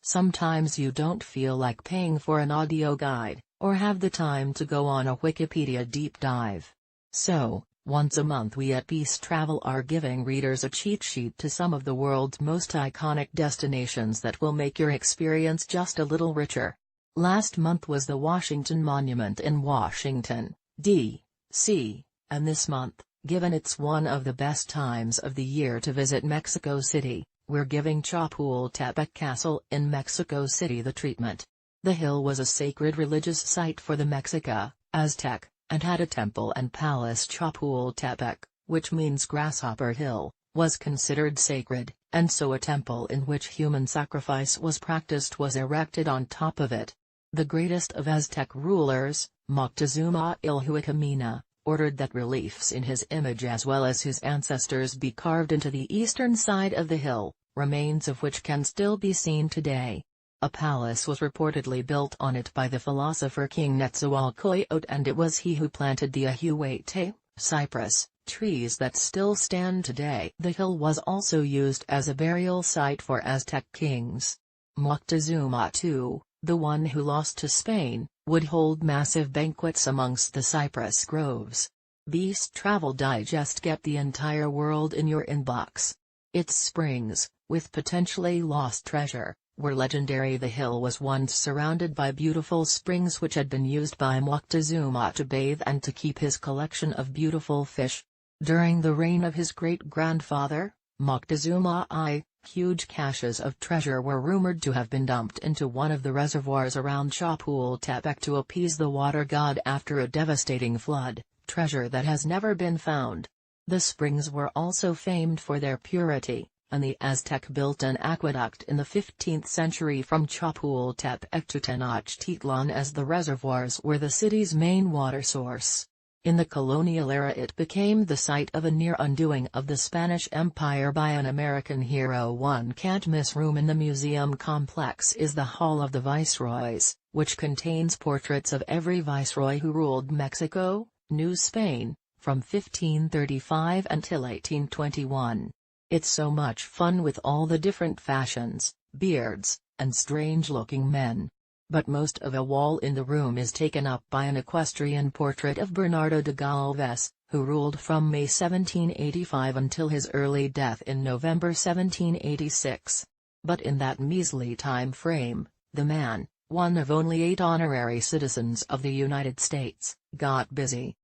Sometimes you don't feel like paying for an audio guide, or have the time to go on a Wikipedia deep dive. So, once a month we at Peace Travel are giving readers a cheat sheet to some of the world's most iconic destinations that will make your experience just a little richer. Last month was the Washington Monument in Washington, D.C., and this month, given it's one of the best times of the year to visit Mexico City, we're giving Chapultepec Castle in Mexico City the treatment. The hill was a sacred religious site for the Mexica, Aztec, and had a temple and palace. Chapultepec, which means Grasshopper Hill, was considered sacred, and so a temple in which human sacrifice was practiced was erected on top of it. The greatest of Aztec rulers, Moctezuma Ilhuicamina, ordered that reliefs in his image as well as his ancestors be carved into the eastern side of the hill, remains of which can still be seen today. A palace was reportedly built on it by the philosopher King Netzahualcoyotl, and it was he who planted the ahuehuete, cypress, trees that still stand today. The hill was also used as a burial site for Aztec kings. Moctezuma II, the one who lost to Spain, would hold massive banquets amongst the cypress groves. Beast Travel Digest: get the entire world in your inbox. Its springs, with potentially lost treasure, were legendary. The hill was once surrounded by beautiful springs which had been used by Moctezuma to bathe and to keep his collection of beautiful fish. During the reign of his great-grandfather, Moctezuma I, huge caches of treasure were rumored to have been dumped into one of the reservoirs around Chapultepec to appease the water god after a devastating flood, treasure that has never been found. The springs were also famed for their purity, and the Aztec built an aqueduct in the 15th century from Chapultepec to Tenochtitlan, as the reservoirs were the city's main water source. In the colonial era it became the site of a near undoing of the Spanish Empire by an American hero. One can't miss room in the museum complex is the Hall of the Viceroys, which contains portraits of every viceroy who ruled Mexico, New Spain, from 1535 until 1821. It's so much fun with all the different fashions, beards, and strange-looking men. But most of a wall in the room is taken up by an equestrian portrait of Bernardo de Galvez, who ruled from May 1785 until his early death in November 1786. But in that measly time frame, the man, one of only 8 honorary citizens of the United States, got busy.